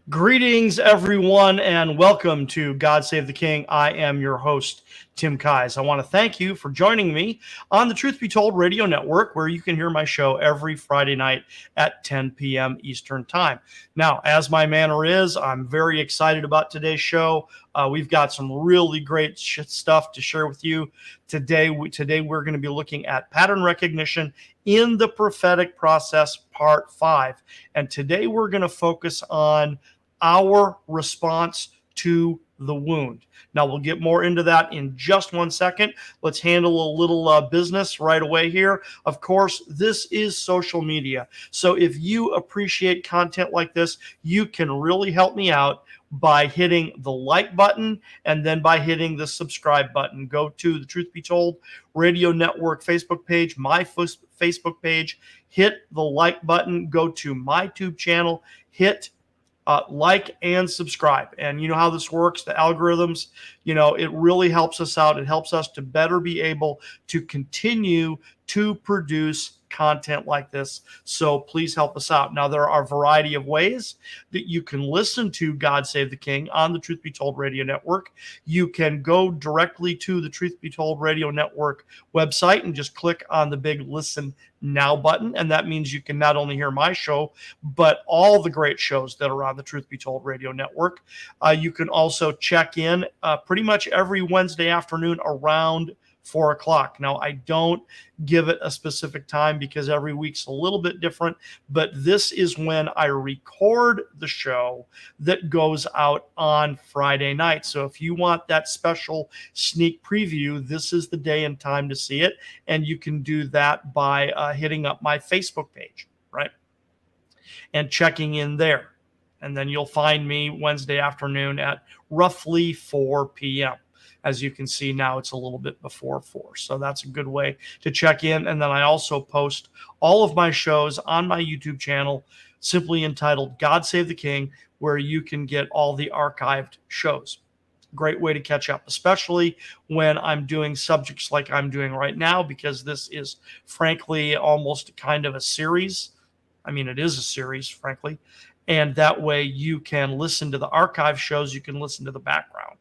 Greetings, everyone, and welcome to God Save the King. I am your host, Tim Kais. I want to thank you for joining me on the Truth Be Told radio network, where you can hear my show every Friday night at 10 p.m. Eastern Time. Now, as my manner is, I'm very excited about today's show. We've got some really great stuff to share with you today. Today, we're going to be looking at pattern recognition in the prophetic process, part 5. And today, we're going to focus on our response to the wound. Now, we'll get more into that in just 1 second. Let's handle a little business right away here. Of course, this is social media. So if you appreciate content like this, you can really help me out by hitting the like button and then by hitting the subscribe button. Go to the Truth Be Told Radio Network Facebook page, my Facebook page, hit the like button, go to my tube channel, hit like and subscribe. And you know how this works, the algorithms, it really helps us out. It helps us to better be able to continue to produce content like this. So please help us out. Now, there are a variety of ways that you can listen to God Save the King on the Truth Be Told Radio Network. You can go directly to the Truth Be Told Radio Network website and just click on the big Listen Now button. And that means you can not only hear my show, but all the great shows that are on the Truth Be Told Radio Network. You can also check in pretty much every Wednesday afternoon around 4 o'clock. Now, I don't give it a specific time because every week's a little bit different, but this is when I record the show that goes out on Friday night. So if you want that special sneak preview, this is the day and time to see it. And you can do that by hitting up my Facebook page, right? And checking in there. And then you'll find me Wednesday afternoon at roughly 4 p.m. As you can see now, it's a little bit before 4. So that's a good way to check in. And then I also post all of my shows on my YouTube channel, simply entitled God Save the King, where you can get all the archived shows. Great way to catch up, especially when I'm doing subjects like I'm doing right now, because this is frankly almost kind of a series. I mean, it is a series, frankly. And that way you can listen to the archive shows, you can listen to the background.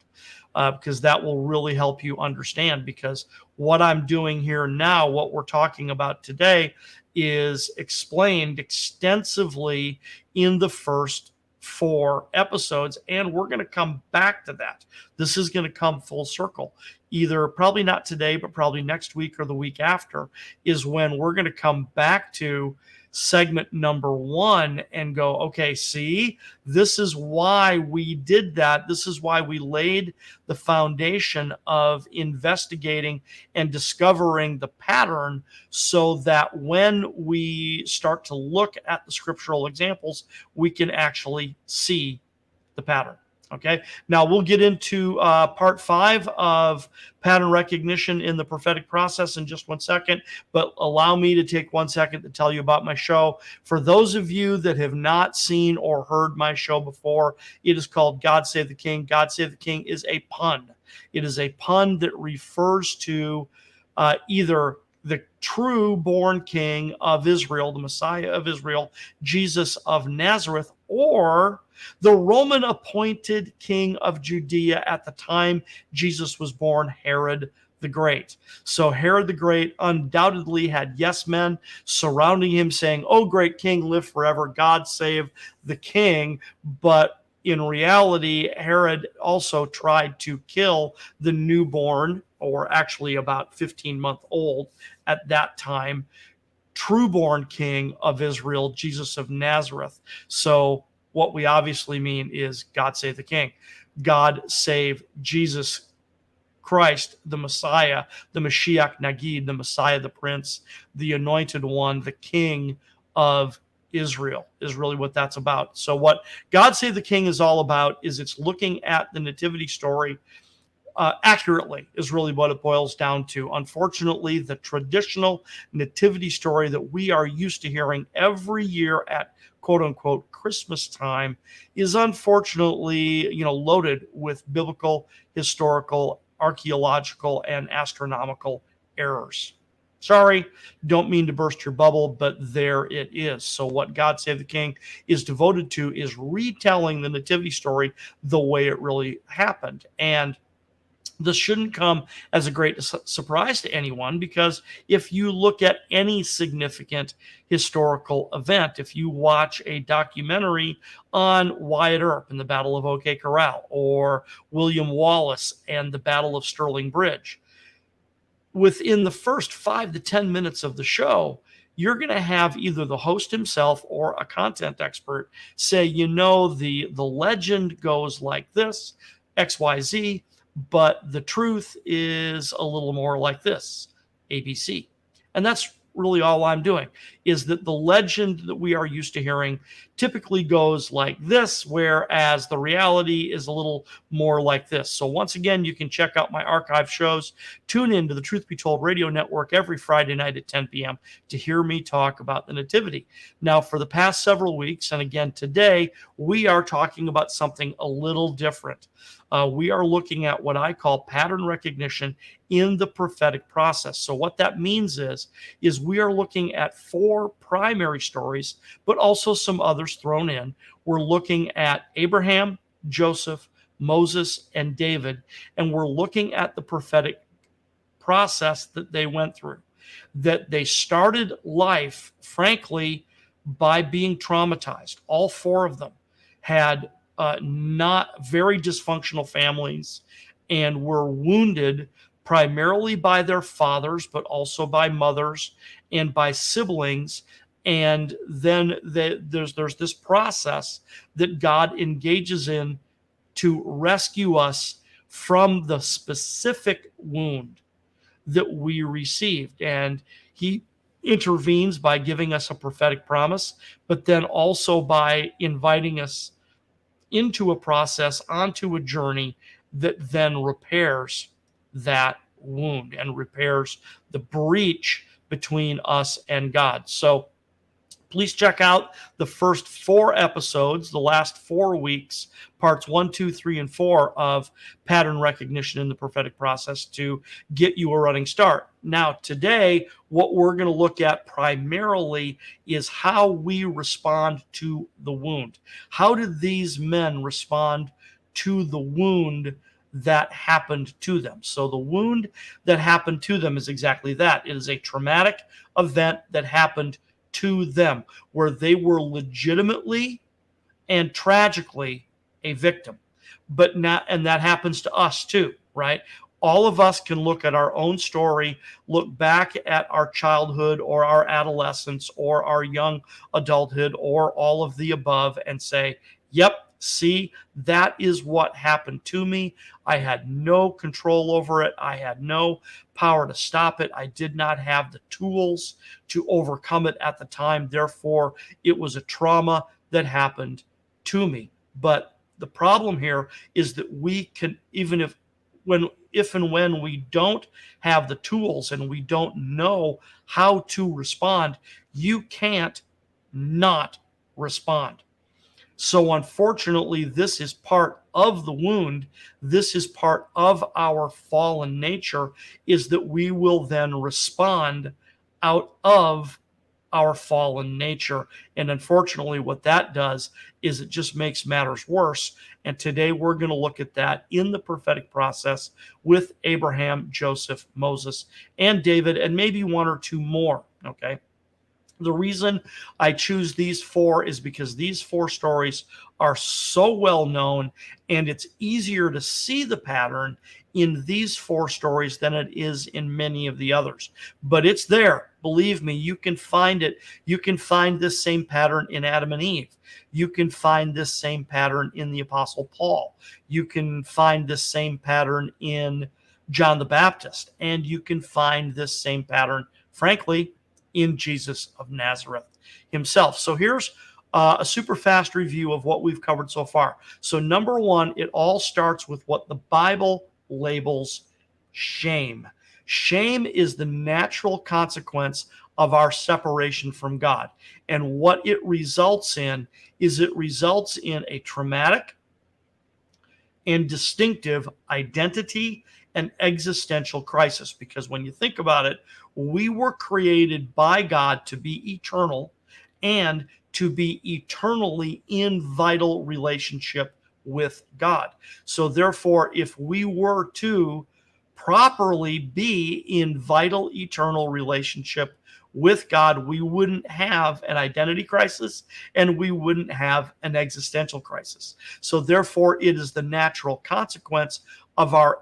Because that will really help you understand, because what I'm doing here now, what we're talking about today, is explained extensively in the first 4 episodes, and we're going to come back to that. This is going to come full circle. Either probably not today, but probably next week or the week after is when we're going to come back to segment number 1 and go, okay, see, this is why we did that. This is why we laid the foundation of investigating and discovering the pattern, so that when we start to look at the scriptural examples, we can actually see the pattern. Okay, now we'll get into part 5 of pattern recognition in the prophetic process in just 1 second, but allow me to take 1 second to tell you about my show. For those of you that have not seen or heard my show before, it is called God Save the King. God Save the King is a pun. It is a pun that refers to either the true born king of Israel, the Messiah of Israel, Jesus of Nazareth, or the Roman appointed king of Judea at the time Jesus was born, Herod the Great. So Herod the Great undoubtedly had yes men surrounding him saying, "Oh, great king, live forever. God save the king." But in reality, Herod also tried to kill the newborn, or actually about 15-month-old at that time, true-born king of Israel, Jesus of Nazareth. So what we obviously mean is God save the king. God save Jesus Christ, the Messiah, the Mashiach Nagid, the Messiah, the Prince, the Anointed One, the King of Israel, is really what that's about. So what God Save the King is all about is it's looking at the nativity story accurately, is really what it boils down to. Unfortunately, the traditional nativity story that we are used to hearing every year at quote unquote Christmas time is unfortunately, loaded with biblical, historical, archaeological, and astronomical errors. Sorry, don't mean to burst your bubble, but there it is. So what God Save the King is devoted to is retelling the nativity story the way it really happened. And this shouldn't come as a great surprise to anyone, because if you look at any significant historical event, if you watch a documentary on Wyatt Earp and the Battle of OK Corral, or William Wallace and the Battle of Stirling Bridge, within the first 5 to 10 minutes of the show, you're going to have either the host himself or a content expert say, the legend goes like this, XYZ, but the truth is a little more like this, ABC. And that's really all I'm doing, is that the legend that we are used to hearing typically goes like this, whereas the reality is a little more like this. So once again, you can check out my archive shows. Tune in to the Truth Be Told Radio Network every Friday night at 10 p.m. to hear me talk about the Nativity. Now, for the past several weeks, and again today, we are talking about something a little different. We are looking at what I call pattern recognition in the prophetic process. So what that means is we are looking at 4 primary stories, but also some others thrown in. We're looking at Abraham, Joseph, Moses, and David, and we're looking at the prophetic process that they went through, that they started life, frankly, by being traumatized. All 4 of them had not very dysfunctional families and were wounded primarily by their fathers, but also by mothers and by siblings. And then there's this process that God engages in to rescue us from the specific wound that we received. And he intervenes by giving us a prophetic promise, but then also by inviting us into a process, onto a journey that then repairs that wound and repairs the breach between us and God. So please check out the first 4 episodes, the last 4 weeks, parts 1, 2, 3, and 4 of pattern recognition in the prophetic process to get you a running start. Now, today, what we're going to look at primarily is how we respond to the wound. How did these men respond to the wound that happened to them? So the wound that happened to them is exactly that. It is a traumatic event that happened to them, where they were legitimately and tragically a victim. But not, and that happens to us too, right? All of us can look at our own story, look back at our childhood or our adolescence or our young adulthood or all of the above and say, yep, see, that is what happened to me. I had no control over it. I had no power to stop it. I did not have the tools to overcome it at the time. Therefore, it was a trauma that happened to me. But the problem here is that we can, even if and when we don't have the tools and we don't know how to respond, you can't not respond. So unfortunately, this is part of the wound. This is part of our fallen nature, is that we will then respond out of our fallen nature. And unfortunately, what that does is it just makes matters worse. And today we're going to look at that in the prophetic process with Abraham, Joseph, Moses, and David, and maybe 1 or 2 more. Okay. The reason I choose these 4 is because these 4 stories are so well known, and it's easier to see the pattern in these 4 stories than it is in many of the others. But it's there. Believe me, you can find it. You can find this same pattern in Adam and Eve. You can find this same pattern in the Apostle Paul. You can find this same pattern in John the Baptist. And you can find this same pattern, frankly, in Jesus of Nazareth himself. So here's a super fast review of what we've covered so far. So number 1, it all starts with what the Bible labels shame. Shame is the natural consequence of our separation from God. And what it results in is it results in a traumatic and distinctive identity an existential crisis. Because when you think about it, we were created by God to be eternal and to be eternally in vital relationship with God. So therefore, if we were to properly be in vital eternal relationship with God, we wouldn't have an identity crisis and we wouldn't have an existential crisis. So therefore, it is the natural consequence of our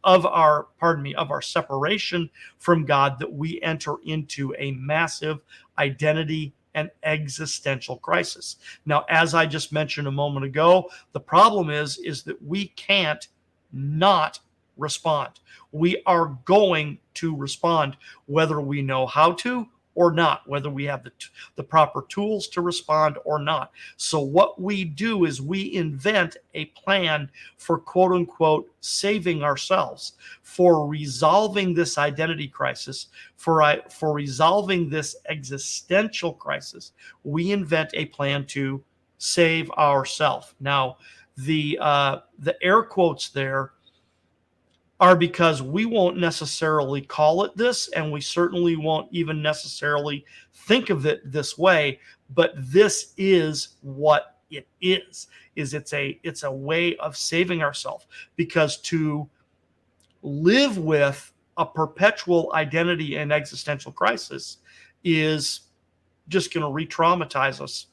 of our separation from God that we enter into a massive identity and existential crisis. Now, as I just mentioned a moment ago, the problem is that we can't not respond. We are going to respond whether we know how to or not, whether we have the proper tools to respond or not. So what we do is we invent a plan for quote unquote saving ourselves, for resolving this identity crisis, for resolving this existential crisis. We invent a plan to save ourselves. Now, the air quotes there are because we won't necessarily call it this, and we certainly won't even necessarily think of it this way, but this is what it is it's a way of saving ourselves, because to live with a perpetual identity and existential crisis is just going to re-traumatize us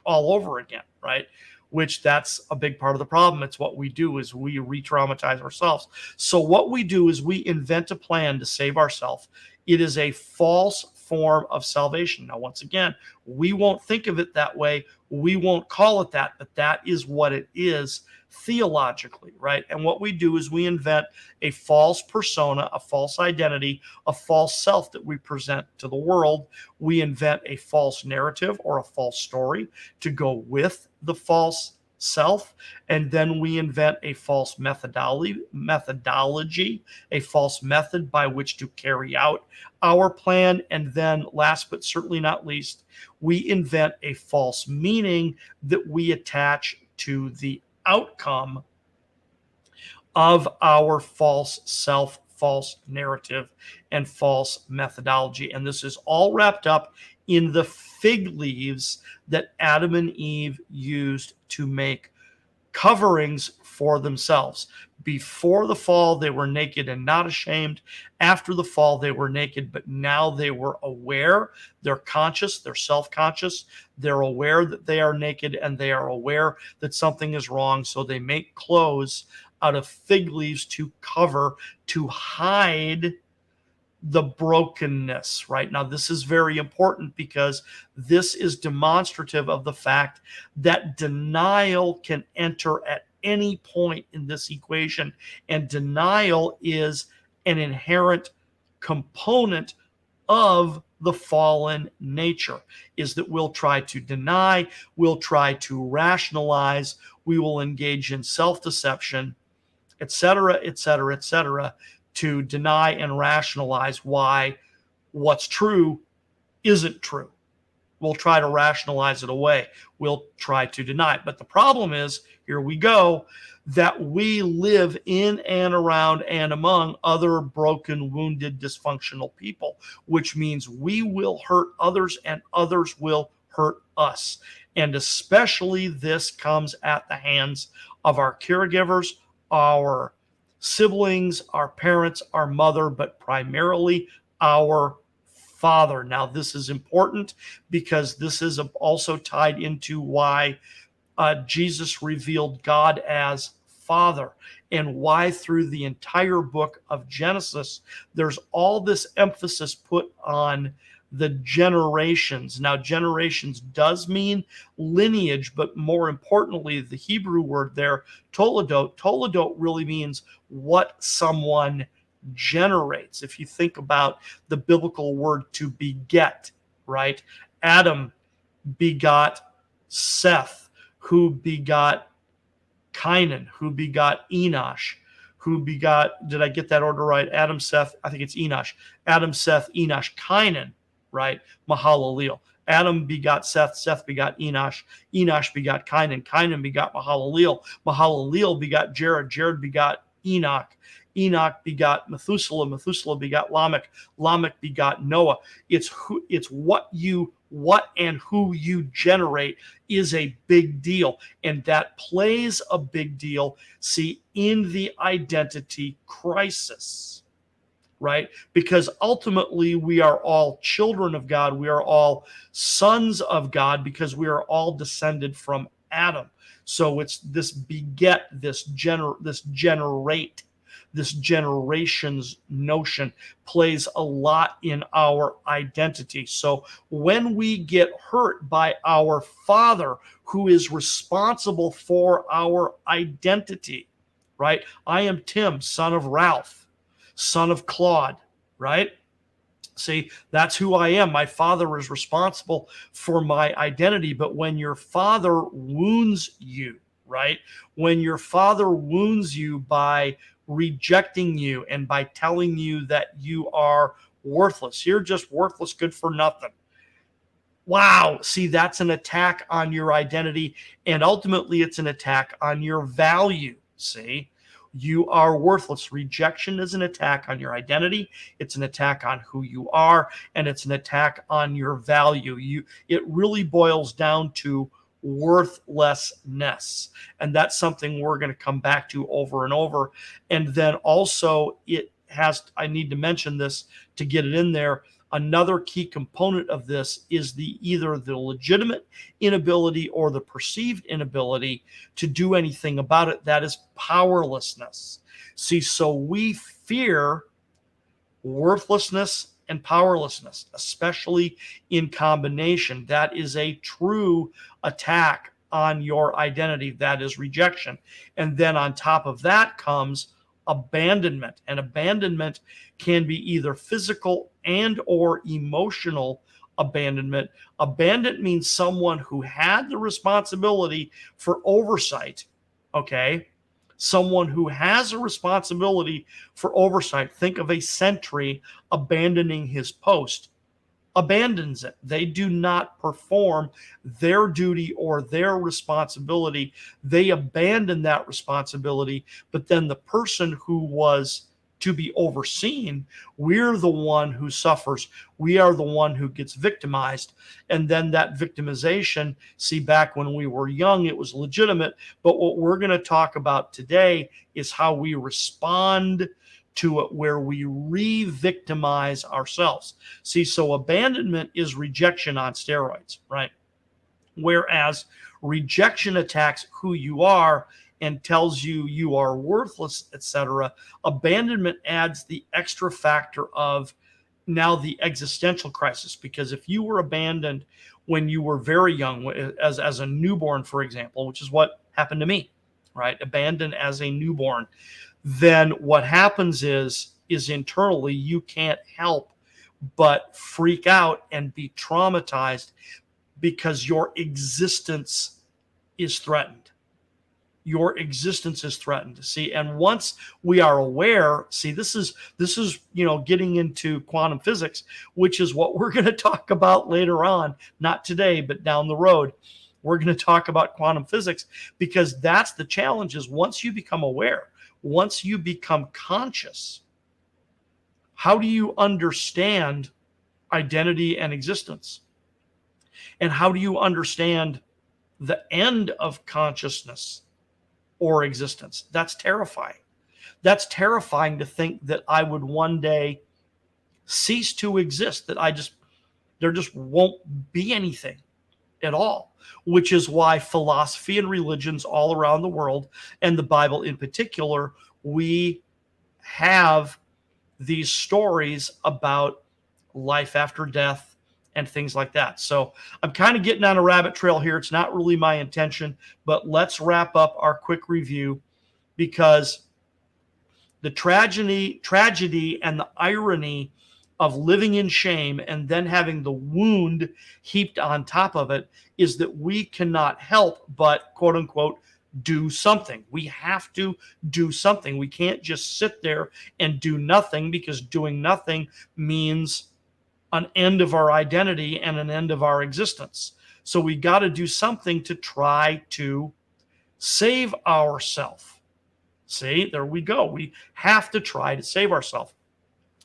all over again, right? Which that's a big part of the problem. It's what we do is we re-traumatize ourselves. So what we do is we invent a plan to save ourselves. It is a false form of salvation. Now, once again, we won't think of it that way. We won't call it that, but that is what it is theologically, right? And what we do is we invent a false persona, a false identity, a false self that we present to the world. We invent a false narrative or a false story to go with the false self, and then we invent a false methodology, a false method by which to carry out our plan, and then last but certainly not least, we invent a false meaning that we attach to the outcome of our false self, false narrative, and false methodology. And this is all wrapped up in the fig leaves that Adam and Eve used to make coverings for themselves. Before the fall, they were naked and not ashamed. After the fall, they were naked, but now they were aware. They're conscious, they're self-conscious. They're aware that they are naked and they are aware that something is wrong. So they make clothes out of fig leaves to cover, to hide the brokenness. Right now, this is very important because this is demonstrative of the fact that denial can enter at any point in this equation, and denial is an inherent component of the fallen nature, is that we'll try to deny, we'll try to rationalize, we will engage in self-deception, etc., etc., etc., to deny and rationalize why what's true isn't true. We'll try to rationalize it away. We'll try to deny it. But the problem is, here we go, that we live in and around and among other broken, wounded, dysfunctional people, which means we will hurt others and others will hurt us. And especially this comes at the hands of our caregivers, our siblings, our parents, our mother, but primarily our father. Now, this is important because this is also tied into why Jesus revealed God as Father, and why through the entire book of Genesis, there's all this emphasis put on the generations. Now, generations does mean lineage, but more importantly, the Hebrew word there, toledot really means what someone generates. If you think about the biblical word to beget, right? Adam begot Seth, who begot Cainan, who begot Enosh, who begot, did I get that order right? Adam, Seth, I think it's Enosh. Adam, Seth, Enosh, Cainan, right? Mahalalel. Adam begot Seth, Seth begot Enosh, Enosh begot Cainan, Cainan begot Mahalalel, Mahalalel begot Jared, Jared begot Enoch, Enoch begot Methuselah, Methuselah begot Lamech, Lamech begot Noah. It's what and who you generate is a big deal, and that plays a big deal, see, in the identity crisis, right? Because ultimately we are all children of God. We are all sons of God because we are all descended from Adam. So it's this beget, this generate, this generations notion plays a lot in our identity. So when we get hurt by our father, who is responsible for our identity, right? I am Tim, son of Ralph, son of Claude, right? See, that's who I am. My father is responsible for my identity. But when your father wounds you, right? When your father wounds you by rejecting you and by telling you that you are worthless, you're just worthless, good for nothing. Wow. See, that's an attack on your identity. And ultimately, it's an attack on your value. See, you are worthless. Rejection is an attack on your identity. It's an attack on who you are, and it's an attack on your value. It really boils down to worthlessness. And that's something we're going to come back to over and over. And then also, I need to mention this to get it in there. Another key component of this is either the legitimate inability or the perceived inability to do anything about it. That is powerlessness. See, so we fear worthlessness and powerlessness, especially in combination. That is a true attack on your identity. That is rejection. And then on top of that comes abandonment. And abandonment can be either physical and or emotional abandonment. Abandonment means someone who had the responsibility for oversight, okay? Someone who has a responsibility for oversight. Think of a sentry abandoning his post. Abandons it. They do not perform their duty or their responsibility. They abandon that responsibility, but then the person who was to be overseen, we're the one who suffers. We are the one who gets victimized. And then that victimization, see, back when we were young, it was legitimate. But what we're going to talk about today is how we respond to it, where we re-victimize ourselves. See, so abandonment is rejection on steroids, right? Whereas rejection attacks who you are and tells you you are worthless, etc. Abandonment adds the extra factor of now the existential crisis, because if you were abandoned when you were very young, as a newborn, for example, which is what happened to me, right? Abandoned as a newborn, then what happens is internally you can't help but freak out and be traumatized because your existence is threatened. Your existence is threatened. See, and once we are aware, see, this is getting into quantum physics, which is what we're going to talk about later on, not today, but down the road. We're going to talk about quantum physics, because that's the challenge. Is once you become aware, once you become conscious, how do you understand identity and existence? And how do you understand the end of consciousness or existence? That's terrifying. That's terrifying to think that I would one day cease to exist, that there just won't be anything at all, which is why philosophy and religions all around the world, and the Bible in particular, we have these stories about life after death and things like that. So I'm kind of getting on a rabbit trail here. It's not really my intention, but let's wrap up our quick review, because the tragedy and the irony of living in shame and then having the wound heaped on top of it is that we cannot help but, quote unquote, do something. We have to do something. We can't just sit there and do nothing, because doing nothing means an end of our identity and an end of our existence. So we got to do something to try to save ourselves. See, there we go. We have to try to save ourselves.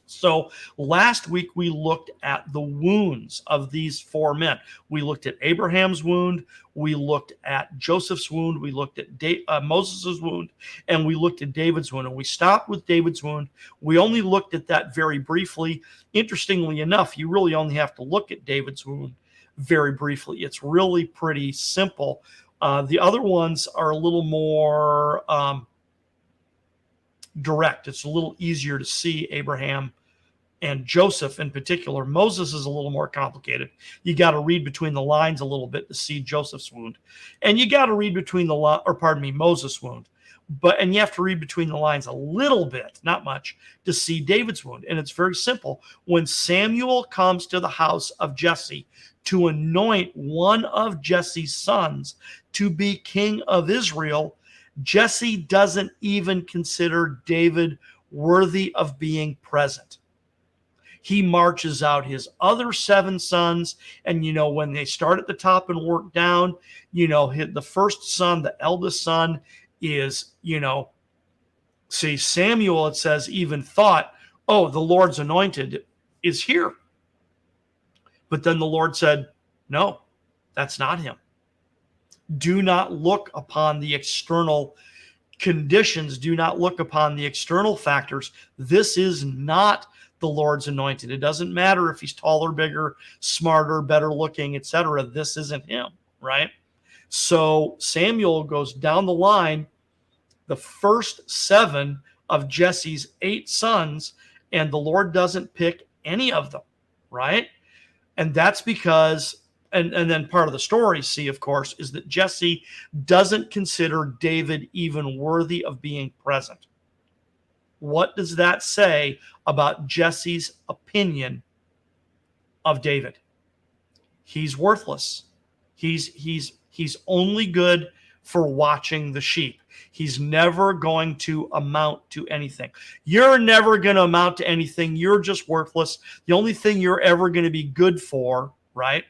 So last week we looked at the wounds of these four men. We looked at Abraham's wound, we looked at Joseph's wound, we looked at Moses' wound, and we looked at David's wound. And we stopped with David's wound. We only looked at that very briefly. Interestingly enough, you really only have to look at David's wound very briefly. It's really pretty simple. The other ones are a little more direct. It's a little easier to see Abraham and Joseph in particular. Moses is a little more complicated. You got to read between the lines a little bit to see Joseph's wound, and you got to read between Moses' wound, and you have to read between the lines a little bit, not much, to see David's wound. And it's very simple. When Samuel comes to the house of Jesse to anoint one of Jesse's sons to be king of Israel, Jesse doesn't even consider David worthy of being present. He marches out his other 7 sons. And, when they start at the top and work down, the first son, the eldest son is, see, Samuel, it says, even thought, oh, the Lord's anointed is here. But then the Lord said, no, that's not him. Do not look upon the external conditions. Do not look upon the external factors. This is not the Lord's anointed. It doesn't matter if he's taller, bigger, smarter, better looking, etc. This isn't him, right? So Samuel goes down the line, the first 7 of Jesse's 8 sons, and the Lord doesn't pick any of them, right? And that's because, and then part of the story, see, of course, is that Jesse doesn't consider David even worthy of being present. What does that say about Jesse's opinion of David? He's worthless. He's only good for watching the sheep. He's never going to amount to anything. You're never going to amount to anything. You're just worthless. The only thing you're ever going to be good for, right,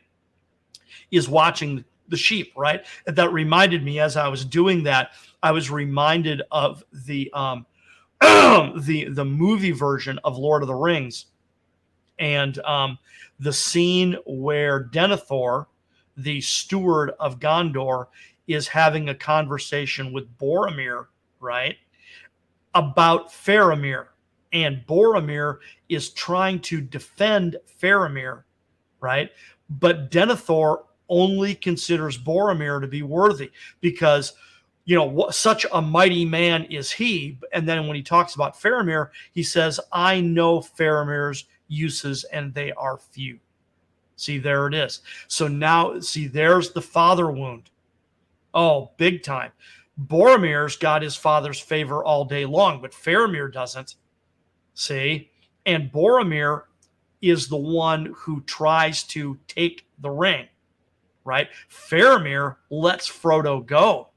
is watching the sheep, right? And that reminded me, as I was doing that, I was reminded of the the movie version of Lord of the Rings, and the scene where Denethor, the steward of Gondor, is having a conversation with Boromir, right, about Faramir, and Boromir is trying to defend Faramir, right, but Denethor only considers Boromir to be worthy because such a mighty man is he. And then when he talks about Faramir, he says, I know Faramir's uses and they are few. See, there it is. So now, see, there's the father wound. Oh, big time. Boromir's got his father's favor all day long, but Faramir doesn't. See? And Boromir is the one who tries to take the ring, right? Faramir lets Frodo go,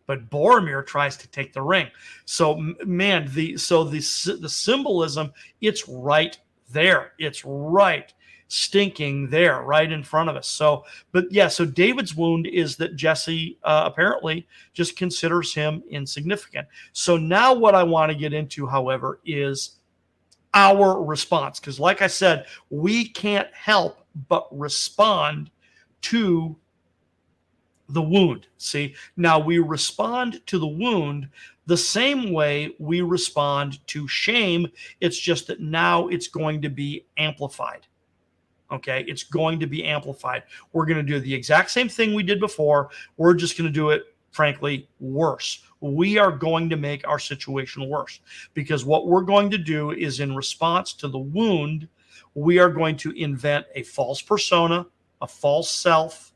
but Boromir tries to take the ring. So, man, the symbolism, it's right there. It's right stinking there, right in front of us. So, but yeah, so David's wound is that Jesse apparently just considers him insignificant. So now what I want to get into, however, is our response. Because like I said, we can't help but respond to the wound. See, now we respond to the wound the same way we respond to shame. It's just that now it's going to be amplified. Okay, it's going to be amplified. We're going to do the exact same thing we did before. We're just going to do it, frankly, worse. We are going to make our situation worse because what we're going to do is, in response to the wound, we are going to invent a false persona, a false self,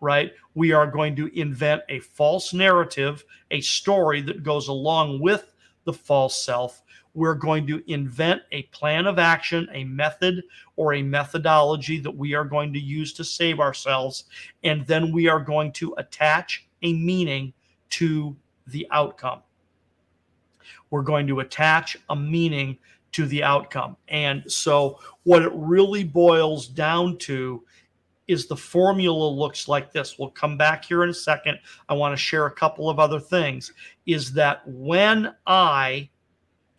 right? We are going to invent a false narrative, a story that goes along with the false self. We're going to invent a plan of action, a method or a methodology that we are going to use to save ourselves. And then we are going to attach a meaning to the outcome. We're going to attach a meaning to the outcome. And so what it really boils down to is the formula looks like this. We'll come back here in a second. I want to share a couple of other things. Is that when I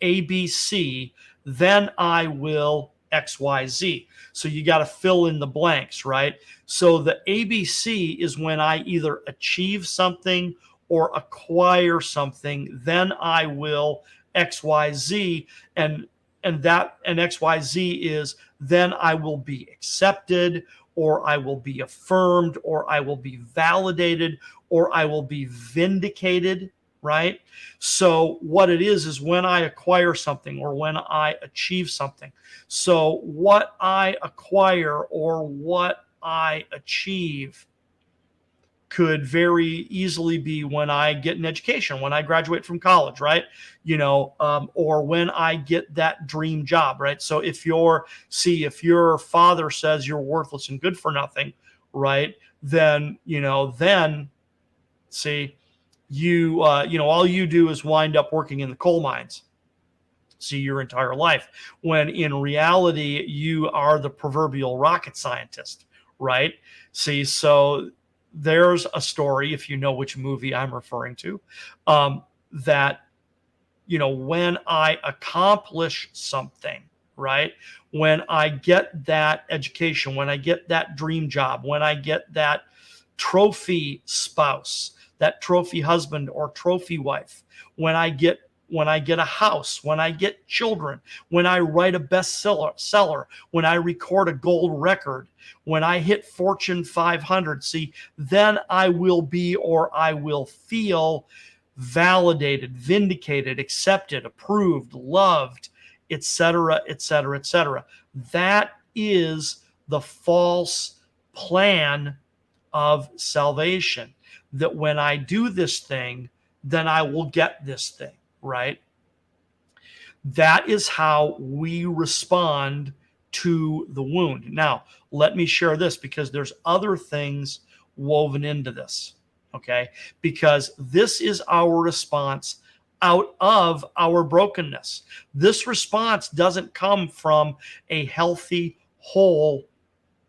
ABC, then I will XYZ. So you got to fill in the blanks, right? So the ABC is when I either achieve something or acquire something, then I will XYZ, and XYZ is then I will be accepted, or I will be affirmed, or I will be validated, or I will be vindicated, right? So what it is when I acquire something or when I achieve something. So what I acquire or what I achieve could very easily be when I get an education, when I graduate from college, right? Or when I get that dream job, right? So if your father says you're worthless and good for nothing, right? Then see, all you do is wind up working in the coal mines, see, your entire life, when in reality you are the proverbial rocket scientist, right? See, so there's a story, if you know which movie I'm referring to, that when I accomplish something, right? When I get that education, when I get that dream job, when I get that trophy spouse, that trophy husband or trophy wife, when I get a house, when I get children, when I write a bestseller, when I record a gold record, when I hit Fortune 500, see, then I will be, or I will feel validated, vindicated, accepted, approved, loved, etc., etc., etc. That is the false plan of salvation, that when I do this thing, then I will get this thing, right? That is how we respond to the wound. Now, let me share this, because there's other things woven into this, okay? Because this is our response out of our brokenness. This response doesn't come from a healthy, whole,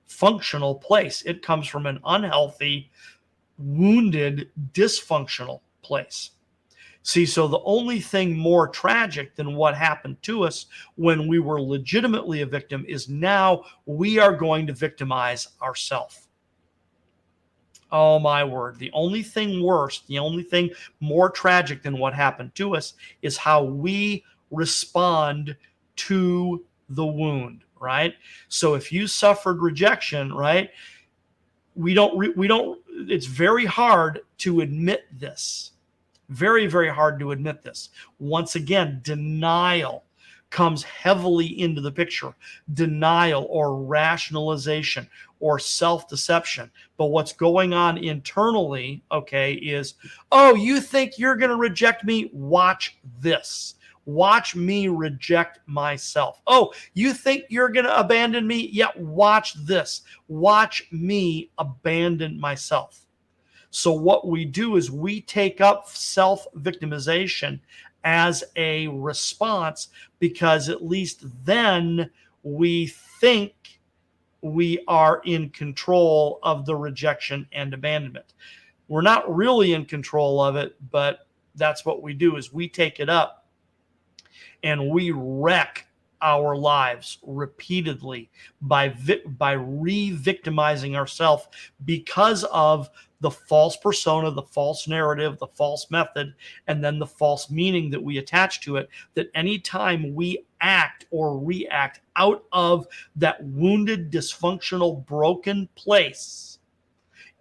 functional place. It comes from an unhealthy, wounded, dysfunctional place. See, so the only thing more tragic than what happened to us when we were legitimately a victim is now we are going to victimize ourselves. Oh my word. The only thing worse, the only thing more tragic than what happened to us is how we respond to the wound, right? So if you suffered rejection, right, it's very hard to admit this. Very, very hard to admit this. Once again, denial comes heavily into the picture. Denial or rationalization or self-deception. But what's going on internally, okay, is, oh, you think you're going to reject me? Watch this. Watch me reject myself. Oh, you think you're going to abandon me? Yeah, watch this. Watch me abandon myself. So what we do is we take up self-victimization as a response, because at least then we think we are in control of the rejection and abandonment. We're not really in control of it, but that's what we do, is we take it up and we wreck our lives repeatedly by re-victimizing ourselves because of the false persona, the false narrative, the false method, and then the false meaning that we attach to it. That anytime we act or react out of that wounded, dysfunctional, broken place,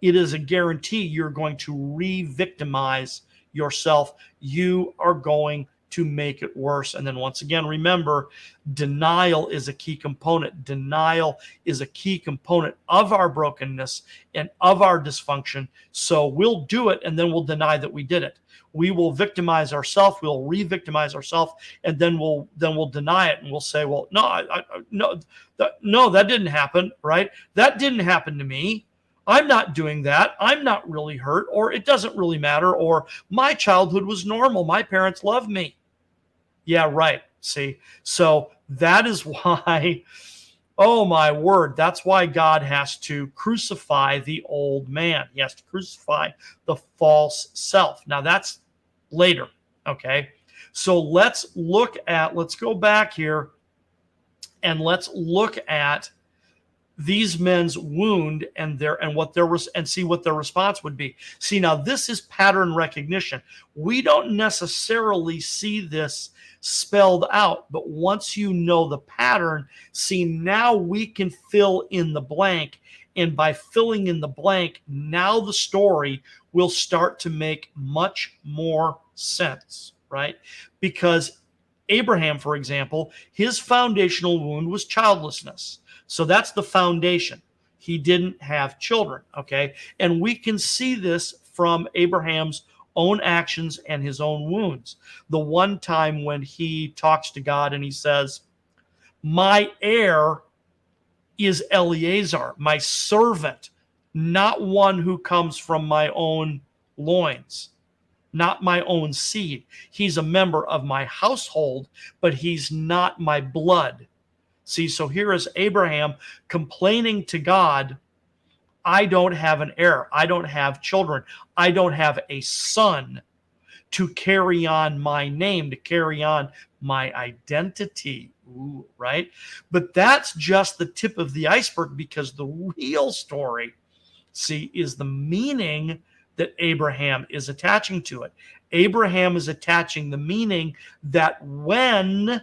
it is a guarantee you're going to re-victimize yourself. You are going to make it worse. And then once again, remember, denial is a key component. Denial is a key component of our brokenness and of our dysfunction. So we'll do it, and then we'll deny that we did it. We will victimize ourselves. We'll re-victimize ourselves, and then we'll deny it, and we'll say, "Well, no, that didn't happen, right? That didn't happen to me. I'm not doing that. I'm not really hurt, or it doesn't really matter, or my childhood was normal. My parents loved me." Yeah, right. See, so that is why Oh my word. That's why God has to crucify the old man. He has to crucify the false self. Now that's later. Okay. So let's go back here and let's look at these men's wound and see what their response would be. See, now this is pattern recognition. We don't necessarily see this spelled out, but once you know the pattern, see, now we can fill in the blank. And by filling in the blank, now the story will start to make much more sense, right? Because Abraham, for example, his foundational wound was childlessness. So that's the foundation. He didn't have children, okay? And we can see this from Abraham's own actions and his own wounds. The one time when he talks to God and he says, "My heir is Eleazar, my servant, not one who comes from my own loins, not my own seed. He's a member of my household, but he's not my blood." See, so here is Abraham complaining to God, "I don't have an heir. I don't have children. I don't have a son to carry on my name, to carry on my identity." Ooh, right? But that's just the tip of the iceberg, because the real story, see, is the meaning that Abraham is attaching to it. Abraham is attaching the meaning that when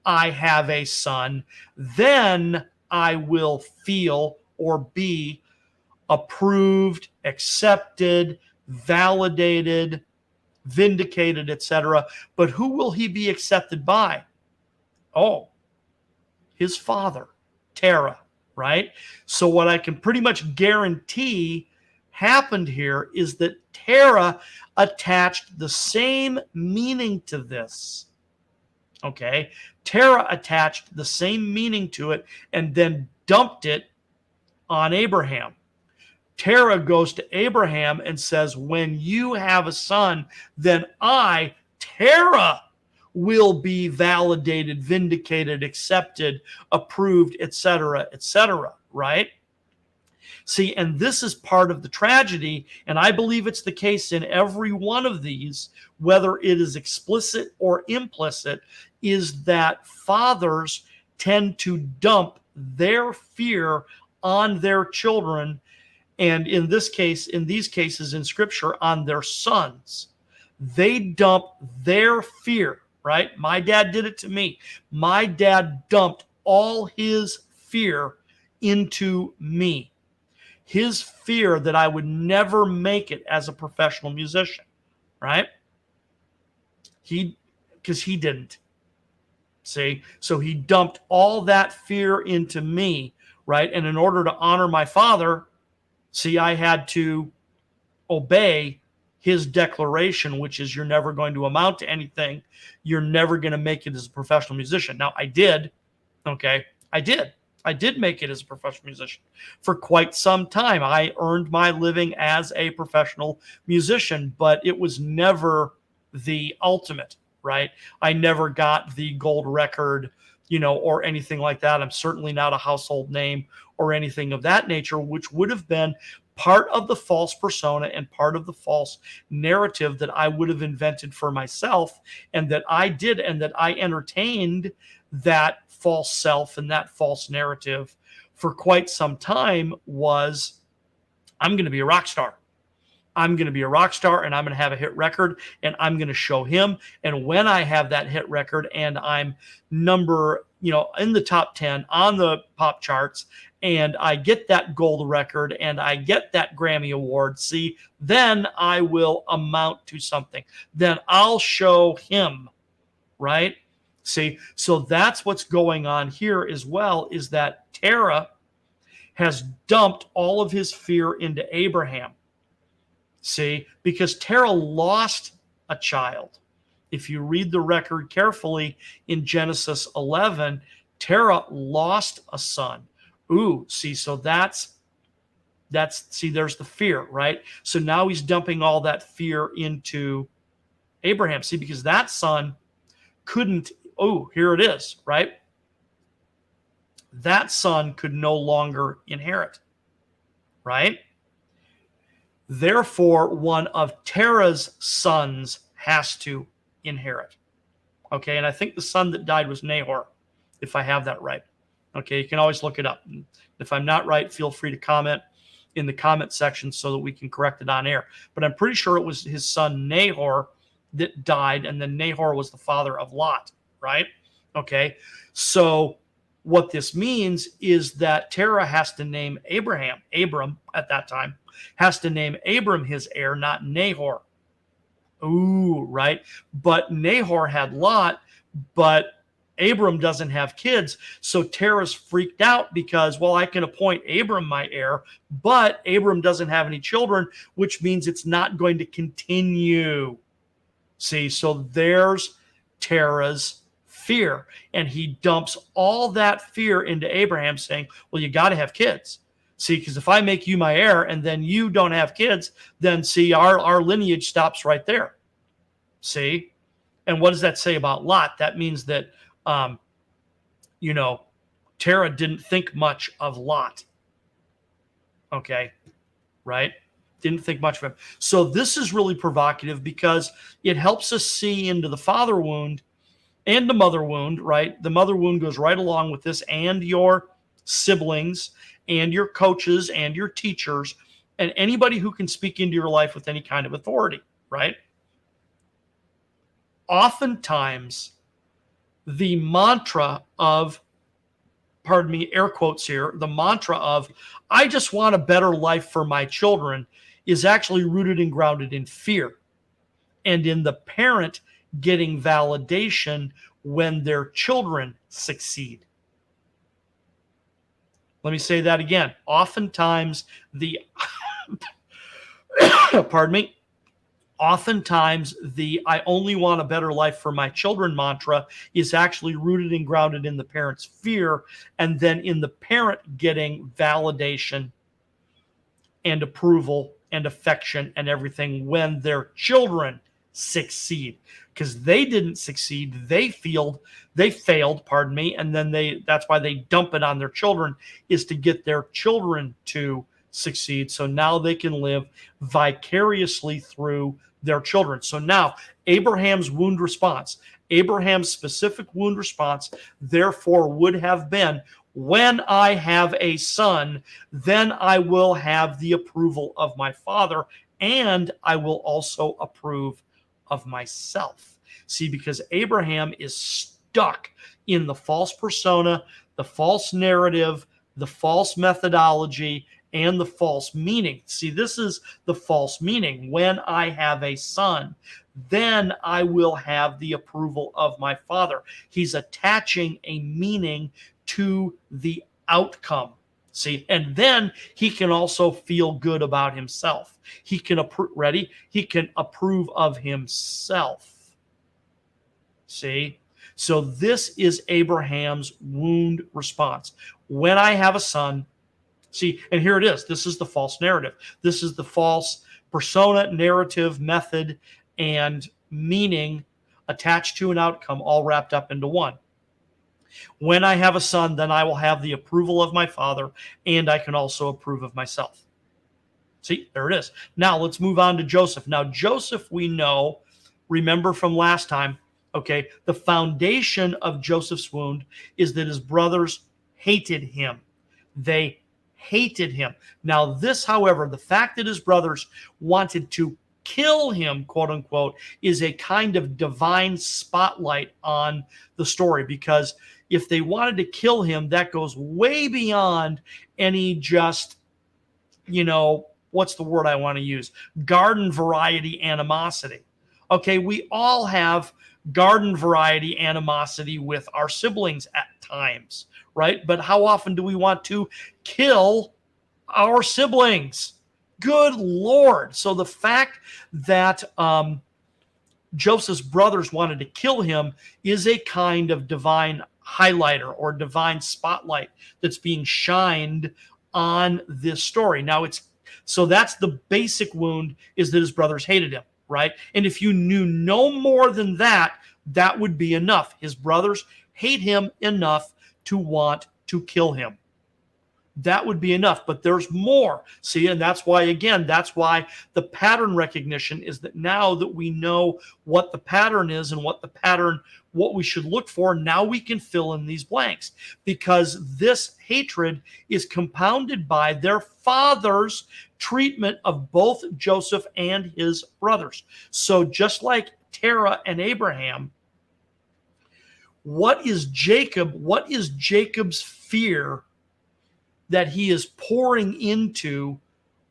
I have a son, then I will feel or be approved, accepted, validated, vindicated, etc. But who will he be accepted by? Oh, his father, Terah, right? So what I can pretty much guarantee happened here is that Terah attached the same meaning to this. Okay, Terah attached the same meaning to it and then dumped it on Abraham. Terah goes to Abraham and says, "When you have a son, then I, Terah, will be validated, vindicated, accepted, approved, etc., etc." Right? See, and this is part of the tragedy, and I believe it's the case in every one of these, whether it is explicit or implicit, is that fathers tend to dump their fear on their children, and in this case, in these cases in scripture, on their sons. They dump their fear, right? My dad did it to me. My dad dumped all his fear into me. His fear that I would never make it as a professional musician, right? Because he didn't. See? So he dumped all that fear into me, right? And in order to honor my father, see, I had to obey his declaration, which is, you're never going to amount to anything. You're never going to make it as a professional musician. Now, I did. Okay. I did. I did make it as a professional musician for quite some time. I earned my living as a professional musician, but it was never the ultimate, right? I never got the gold record, or anything like that. I'm certainly not a household name or anything of that nature, which would have been part of the false persona and part of the false narrative that I would have invented for myself, and that I did, and that I entertained that false self and that false narrative for quite some time. Was, I'm going to be a rock star. I'm going to be a rock star, and I'm going to have a hit record, and I'm going to show him. And when I have that hit record and I'm number, in the top 10 on the pop charts, and I get that gold record and I get that Grammy award, see, then I will amount to something. Then I'll show him, right? See, so that's what's going on here as well, is that Terah has dumped all of his fear into Abraham. See, because Terah lost a child. If you read the record carefully in Genesis 11, Terah lost a son. Ooh, see, so that's see, there's the fear, right? So now he's dumping all that fear into Abraham. See, because that son couldn't, oh, here it is, right? that son could no longer inherit, right? Therefore, one of Terah's sons has to inherit. Okay, and I think the son that died was Nahor, if I have that right. Okay, you can always look it up. If I'm not right, feel free to comment in the comment section so that we can correct it on air. But I'm pretty sure it was his son Nahor that died, and then Nahor was the father of Lot, right? Okay, so what this means is that Terah has to name Abram at that time, has to name Abram his heir, not Nahor. Ooh, right? But Nahor had Lot, but Abram doesn't have kids. So Terah's freaked out because, well, I can appoint Abram my heir, but Abram doesn't have any children, which means it's not going to continue. See, so there's Terah's fear. And he dumps all that fear into Abraham, saying, well, you got to have kids. See, because if I make you my heir and then you don't have kids, then see, our lineage stops right there. See? And what does that say about Lot? That means that, Terah didn't think much of Lot. Okay, right? Didn't think much of him. So this is really provocative because it helps us see into the father wound and the mother wound, right? The mother wound goes right along with this, and your siblings and your coaches and your teachers and anybody who can speak into your life with any kind of authority, right? Oftentimes, the mantra of, pardon me, air quotes here, the mantra of, I just want a better life for my children, is actually rooted and grounded in fear and in the parent getting validation when their children succeed. Let me say that again. Oftentimes, pardon me, oftentimes the I only want a better life for my children mantra is actually rooted and grounded in the parent's fear, and then in the parent getting validation and approval and affection and everything when their children succeed. Because they didn't succeed, they failed, pardon me, and then that's why they dump it on their children, is to get their children to succeed. So now they can live vicariously through their children. So now Abraham's wound response, Abraham's specific wound response, therefore would have been, when I have a son, then I will have the approval of my father, and I will also approve of myself. See, because Abraham is stuck in the false persona, the false narrative, the false methodology, and the false meaning. See, this is the false meaning. When I have a son, then I will have the approval of my father. He's attaching a meaning to the outcome. See, and then he can also feel good about himself. He can He can approve of himself. See, so this is Abraham's wound response. When I have a son, see, and here it is. This is the false narrative. This is the false persona, narrative, method, and meaning attached to an outcome, all wrapped up into one. When I have a son, then I will have the approval of my father, and I can also approve of myself. See, there it is. Now let's move on to Joseph. Now, Joseph, we know, remember from last time, okay, the foundation of Joseph's wound is that his brothers hated him. They hated him. Now, this, however, the fact that his brothers wanted to kill him, quote unquote, is a kind of divine spotlight on the story, because if they wanted to kill him, that goes way beyond any just, what's the word I want to use? Garden variety animosity. Okay, we all have garden variety animosity with our siblings at times, right? But how often do we want to kill our siblings? Good Lord. So the fact that Joseph's brothers wanted to kill him is a kind of divine highlighter or divine spotlight that's being shined on this story. Now so that's the basic wound, is that his brothers hated him, right? And if you knew no more than that, that would be enough. His brothers hate him enough to want to kill him. That would be enough, but there's more. See, and that's why the pattern recognition is that now that we know what the pattern is and what we should look for, now we can fill in these blanks, because this hatred is compounded by their father's treatment of both Joseph and his brothers. So just like Terah and Abraham, what is Jacob's fear that he is pouring into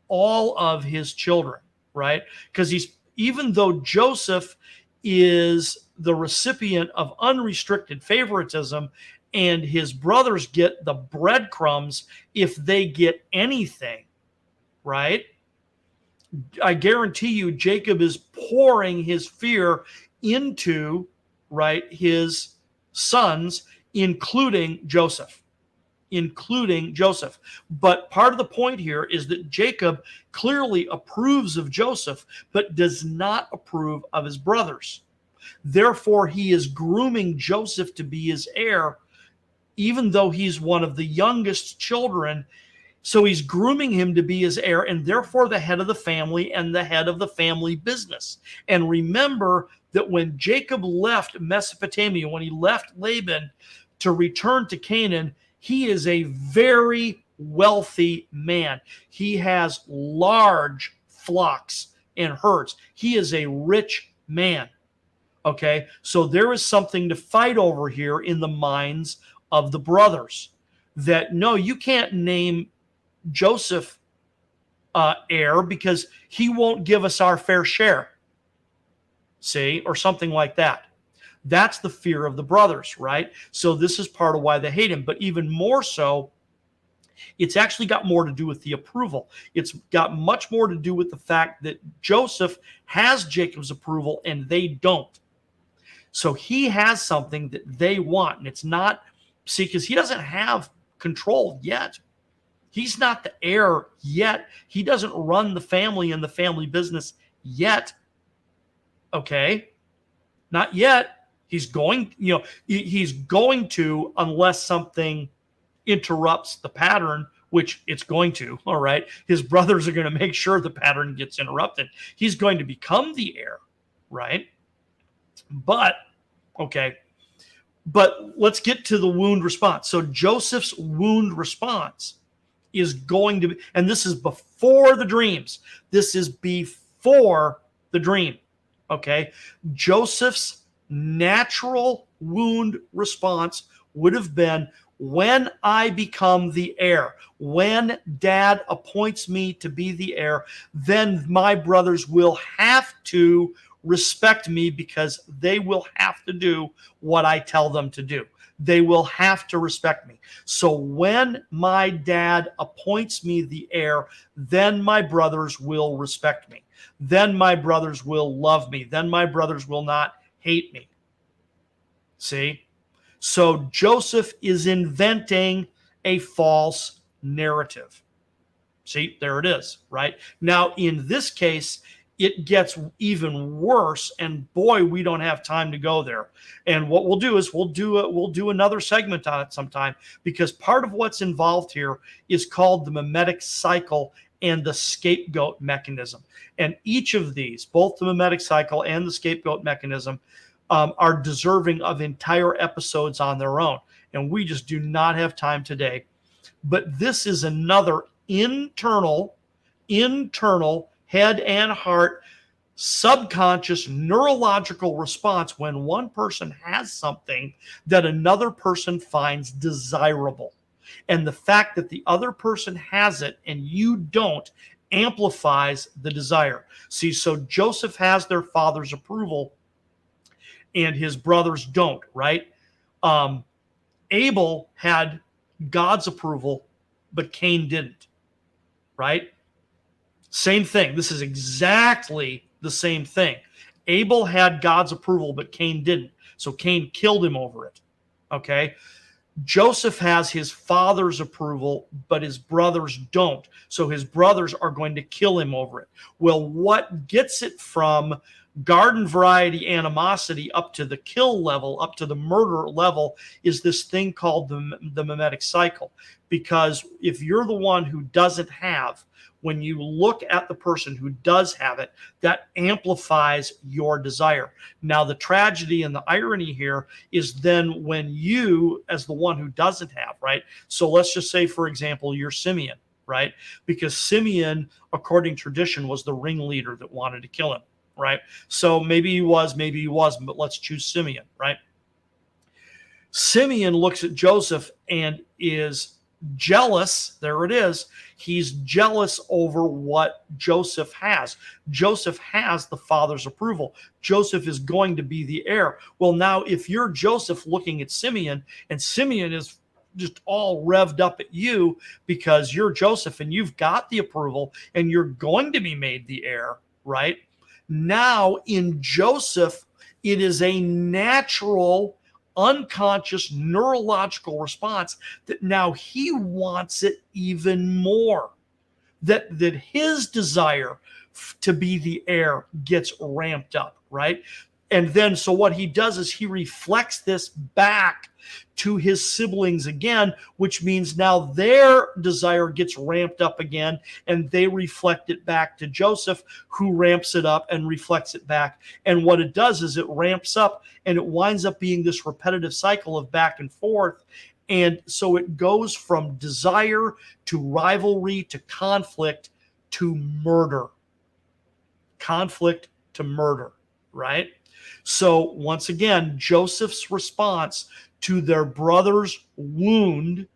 all of his children, right? Because even though Joseph is the recipient of unrestricted favoritism and his brothers get the breadcrumbs if they get anything, right? I guarantee you Jacob is pouring his fear into, right, his sons, including Joseph. But part of the point here is that Jacob clearly approves of Joseph, but does not approve of his brothers. Therefore, he is grooming Joseph to be his heir, even though he's one of the youngest children. So he's grooming him to be his heir, and therefore the head of the family and the head of the family business. And remember that when Jacob left Mesopotamia, when he left Laban to return to Canaan, he is a very wealthy man. He has large flocks and herds. He is a rich man. Okay, so there is something to fight over here in the minds of the brothers, that no, you can't name Joseph heir because he won't give us our fair share. See, or something like that. That's the fear of the brothers, right? So this is part of why they hate him. But even more so, it's actually got more to do with the approval. It's got much more to do with the fact that Joseph has Jacob's approval and they don't. So he has something that they want. And it's not, see, because he doesn't have control yet. He's not the heir yet. He doesn't run the family and the family business yet. Okay? Not yet. He's going to, unless something interrupts the pattern, which it's going to, all right? His brothers are going to make sure the pattern gets interrupted. He's going to become the heir, right? But let's get to the wound response. So Joseph's wound response is going to be, and this is before the dreams. This is before the dream, okay? Joseph's natural wound response would have been, when I become the heir, when dad appoints me to be the heir, then my brothers will have to respect me, because they will have to do what I tell them to do. They will have to respect me. So when my dad appoints me the heir, then my brothers will respect me. Then my brothers will love me. Then my brothers will not hate me. See? So Joseph is inventing a false narrative. See, there it is, right? Now, in this case, it gets even worse, and boy, we don't have time to go there. And what we'll do is we'll do another segment on it sometime, because part of what's involved here is called the mimetic cycle and the scapegoat mechanism. And each of these, both the mimetic cycle and the scapegoat mechanism, are deserving of entire episodes on their own. And we just do not have time today. But this is another internal head and heart, subconscious neurological response when one person has something that another person finds desirable. And the fact that the other person has it and you don't amplifies the desire. See, so Joseph has their father's approval and his brothers don't, right? Abel had God's approval, but Cain didn't, right? Same thing. This is exactly the same thing. Abel had God's approval, but Cain didn't. So Cain killed him over it. Okay? Joseph has his father's approval, but his brothers don't. So his brothers are going to kill him over it. Well, what gets it from Garden variety animosity up to the kill level, up to the murder level, is this thing called the mimetic cycle. Because if you're the one who doesn't have, when you look at the person who does have it, that amplifies your desire. Now, the tragedy and the irony here is then when you, as the one who doesn't have, right? So let's just say, for example, you're Simeon, right? Because Simeon, according to tradition, was the ringleader that wanted to kill him, right? So maybe he was, maybe he wasn't, but let's choose Simeon, right? Simeon looks at Joseph and is jealous. There it is. He's jealous over what Joseph has. Joseph has the father's approval. Joseph is going to be the heir. Well, now, if you're Joseph looking at Simeon, and Simeon is just all revved up at you because you're Joseph and you've got the approval and you're going to be made the heir, right? Now, in Joseph, it is a natural, unconscious, neurological response that now he wants it even more. That his desire to be the heir gets ramped up, right? And then, so what he does is he reflects this back to his siblings again, which means now their desire gets ramped up again, and they reflect it back to Joseph, who ramps it up and reflects it back. And what it does is it ramps up, and it winds up being this repetitive cycle of back and forth. And so it goes from desire to rivalry to conflict to murder. Conflict to murder, right? So once again, Joseph's response to their brother's wound,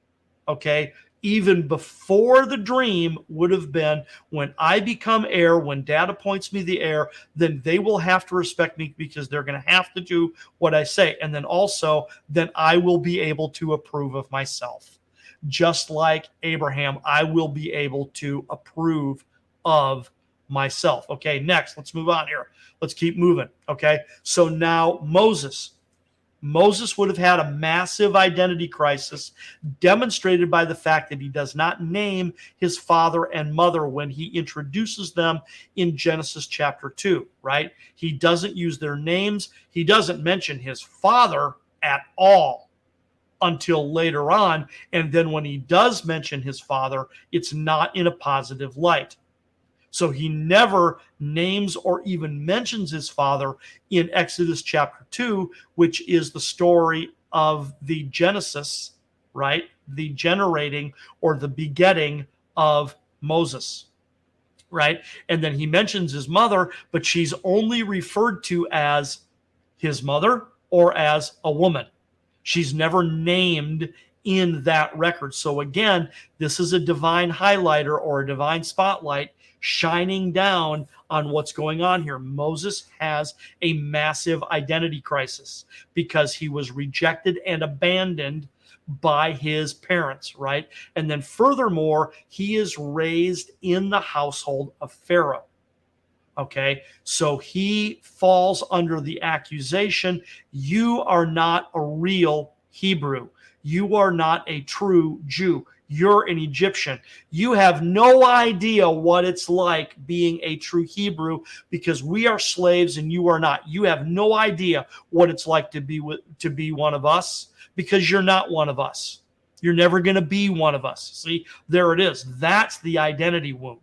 okay, even before the dream would have been, when I become heir, when dad appoints me the heir, then they will have to respect me because they're going to have to do what I say. And then also, then I will be able to approve of myself. Just like Abraham, I will be able to approve of myself. Okay, next, let's move on here. Let's keep moving. Okay, so now Moses would have had a massive identity crisis demonstrated by the fact that he does not name his father and mother when he introduces them in Genesis chapter 2, right? He doesn't use their names. He doesn't mention his father at all until later on. And then when he does mention his father, it's not in a positive light. So he never names or even mentions his father in Exodus chapter 2, which is the story of the Genesis, right? The generating or the begetting of Moses, right? And then he mentions his mother, but she's only referred to as his mother or as a woman. She's never named in that record. So again, this is a divine highlighter or a divine spotlight shining down on what's going on here. Moses has a massive identity crisis because he was rejected and abandoned by his parents, right? And then furthermore, he is raised in the household of Pharaoh. Okay, so he falls under the accusation, you are not a real Hebrew. You are not a true Jew. You're an Egyptian. You have no idea what it's like being a true Hebrew because we are slaves and you are not. You have no idea what it's like to be one of us because you're not one of us. You're never going to be one of us. See, there it is. That's the identity wound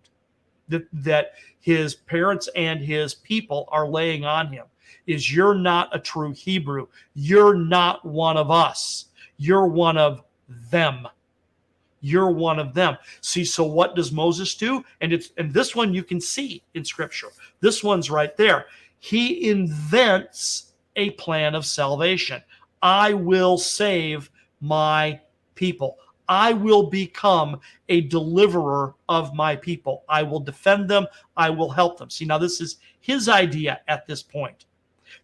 that his parents and his people are laying on him, is you're not a true Hebrew. You're not one of us. You're one of them. You're one of them. See, so what does Moses do? And this one you can see in Scripture. This one's right there. He invents a plan of salvation. I will save my people. I will become a deliverer of my people. I will defend them. I will help them. See, now this is his idea at this point.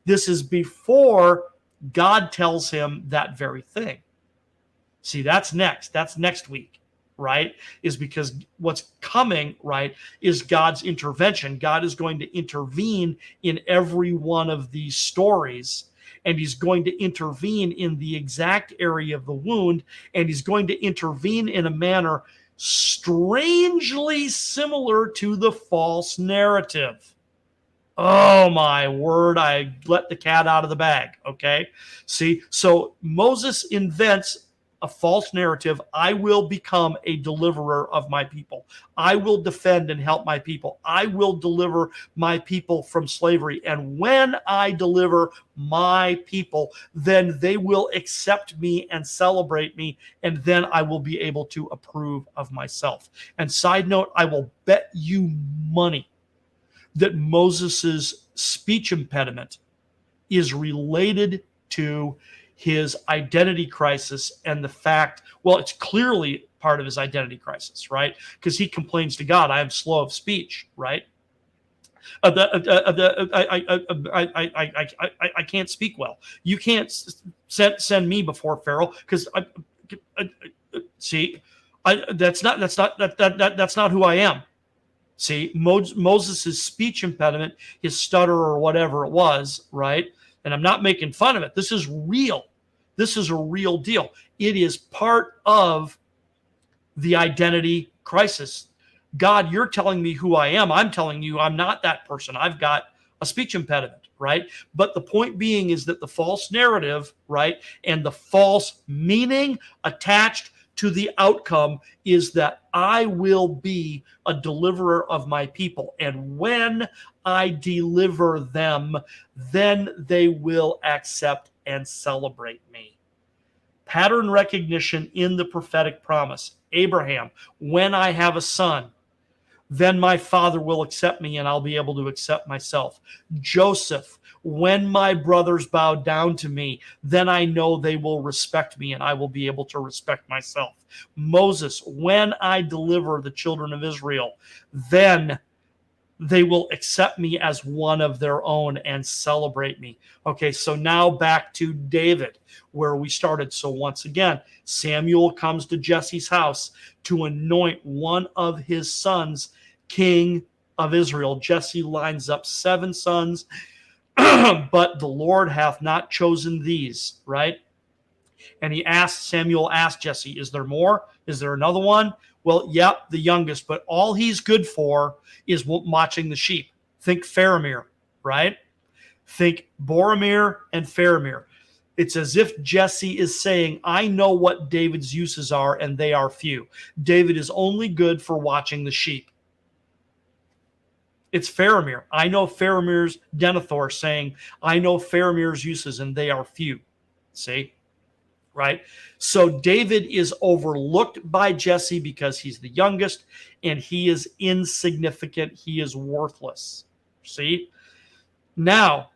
This is before God tells him that very thing. See, that's next. That's next week, right? Is because what's coming, right, is God's intervention. God is going to intervene in every one of these stories, and he's going to intervene in the exact area of the wound, and he's going to intervene in a manner strangely similar to the false narrative. Oh my word, I let the cat out of the bag. Okay. See, so Moses invents a false narrative. I will become a deliverer of my people. I will defend and help my people. I will deliver my people from slavery. And when I deliver my people, then they will accept me and celebrate me. And then I will be able to approve of myself. And side note, I will bet you money that Moses's speech impediment is related to his identity crisis and the fact, well, it's clearly part of his identity crisis, right? Because he complains to God, I am slow of speech, right? I can't speak well. You can't send me before Pharaoh because see, that's not who I am. See, Moses' speech impediment, his stutter or whatever it was, right? And I'm not making fun of it. This is real. This is a real deal. It is part of the identity crisis. God, you're telling me who I am. I'm telling you I'm not that person. I've got a speech impediment, right? But the point being is that the false narrative, right, and the false meaning attached to the outcome is that I will be a deliverer of my people. And when I deliver them, then they will accept and celebrate me. Pattern recognition in the prophetic promise. Abraham, when I have a son, then my father will accept me and I'll be able to accept myself. Joseph, when my brothers bow down to me, then I know they will respect me and I will be able to respect myself. Moses, when I deliver the children of Israel, then they will accept me as one of their own and celebrate me. Okay, so now back to David, where we started. So once again, Samuel comes to Jesse's house to anoint one of his sons king of Israel. Jesse lines up 7 sons, but the Lord hath not chosen these, right? And Samuel asked Jesse, is there more? Is there another one? Well, yep, the youngest, but all he's good for is watching the sheep. Think Faramir, right? Think Boromir and Faramir. It's as if Jesse is saying, I know what David's uses are, and they are few. David is only good for watching the sheep. It's Faramir. I know Faramir's Denethor saying, I know Faramir's uses, and they are few. See? Right? So David is overlooked by Jesse because he's the youngest and he is insignificant. He is worthless. See? Now,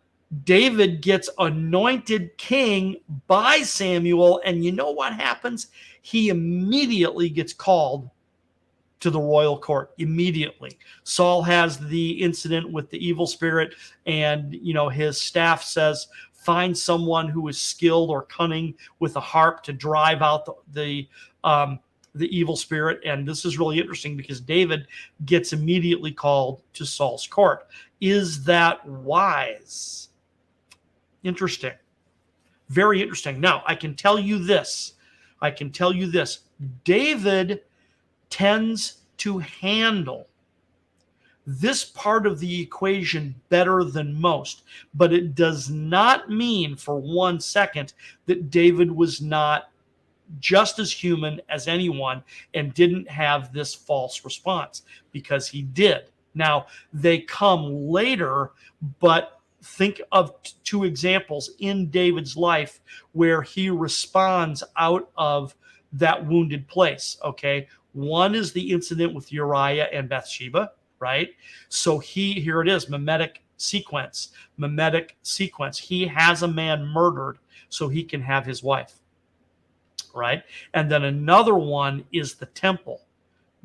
David gets anointed king by Samuel, and you know what happens? He immediately gets called to the royal court immediately. Saul has the incident with the evil spirit, and his staff says, find someone who is skilled or cunning with a harp to drive out the evil spirit. And this is really interesting because David gets immediately called to Saul's court. Is that wise? Interesting. Very interesting. Now, I can tell you this. David tends to handle this part of the equation better than most, but it does not mean for 1 second that David was not just as human as anyone and didn't have this false response, because he did. Now, they come later, but think of 2 examples in David's life where he responds out of that wounded place, okay? One is the incident with Uriah and Bathsheba, right? So here it is, mimetic sequence. He has a man murdered so he can have his wife, right? And then another one is the temple,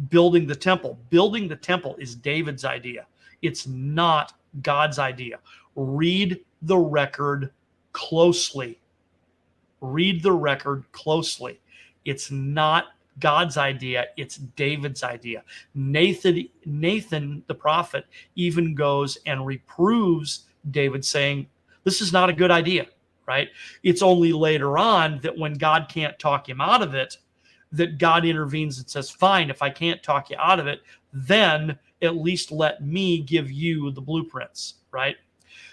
building the temple. Building the temple is David's idea. It's not God's idea. Read the record closely. It's not God's idea, it's David's idea. Nathan the prophet even goes and reproves David, saying, this is not a good idea, right? It's only later on that when God can't talk him out of it, that God intervenes and says, fine, if I can't talk you out of it, then at least let me give you the blueprints, right?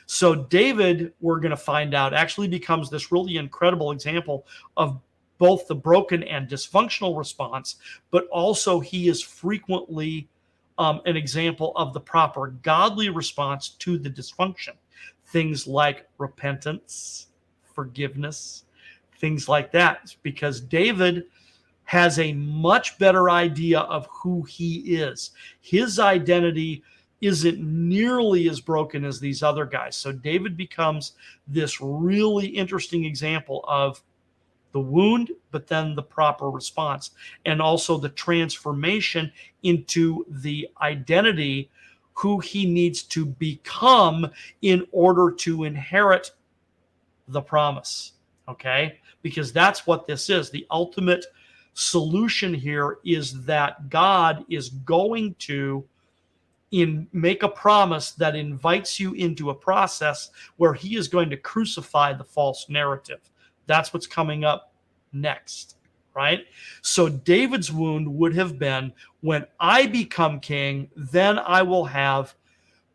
So David, we're going to find out, actually becomes this really incredible example of both the broken and dysfunctional response, but also he is frequently an example of the proper godly response to the dysfunction. Things like repentance, forgiveness, things like that, because David has a much better idea of who he is. His identity isn't nearly as broken as these other guys. So David becomes this really interesting example of the wound, but then the proper response, and also the transformation into the identity who he needs to become in order to inherit the promise. Okay? Because that's what this is. The ultimate solution here is that God is going to make a promise that invites you into a process where he is going to crucify the false narrative. That's what's coming up next, right? So David's wound would have been, when I become king, then I will have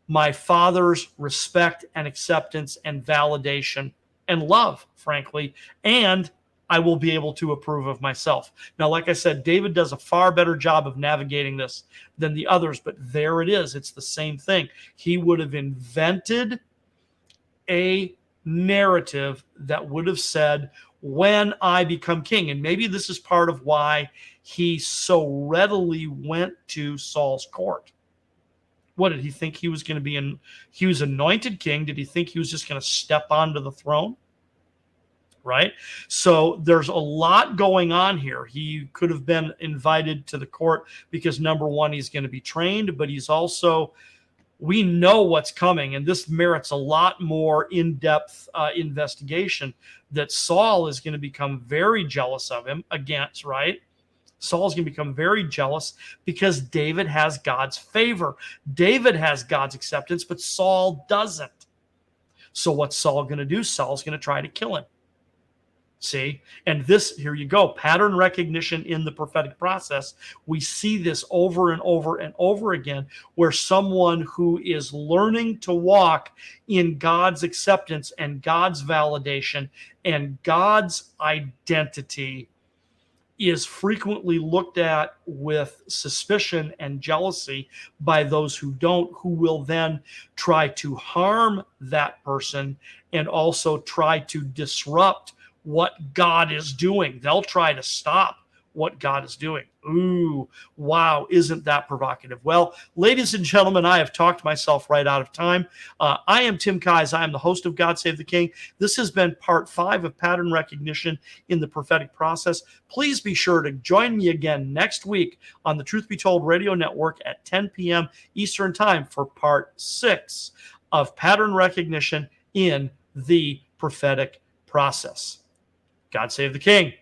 my father's respect and acceptance and validation and love, frankly, and I will be able to approve of myself. Now, like I said, David does a far better job of navigating this than the others, but there it is. It's the same thing. He would have invented a narrative that would have said, when I become king. And maybe this is part of why he so readily went to Saul's court. What did he think he was going to be? He was anointed king. Did he think he was just going to step onto the throne? Right? So there's a lot going on here. He could have been invited to the court because, number one, he's going to be trained, but he's also, we know what's coming, and this merits a lot more in-depth investigation, that Saul is going to become very jealous of him against, right? Saul's going to become very jealous because David has God's favor. David has God's acceptance, but Saul doesn't. So what's Saul going to do? Saul's going to try to kill him. See? And this, here you go, pattern recognition in the prophetic process. We see this over and over and over again, where someone who is learning to walk in God's acceptance and God's validation and God's identity is frequently looked at with suspicion and jealousy by those who don't, who will then try to harm that person and also try to disrupt what God is doing. They'll try to stop what God is doing. Ooh, wow, isn't that provocative? Well, ladies and gentlemen, I have talked myself right out of time. I am Tim Kise. I am the host of God Save the King. This has been part 5 of pattern recognition in the prophetic process. Please be sure to join me again next week on the Truth Be Told Radio Network at 10 p.m. Eastern Time for part 6 of pattern recognition in the prophetic process. God save the King.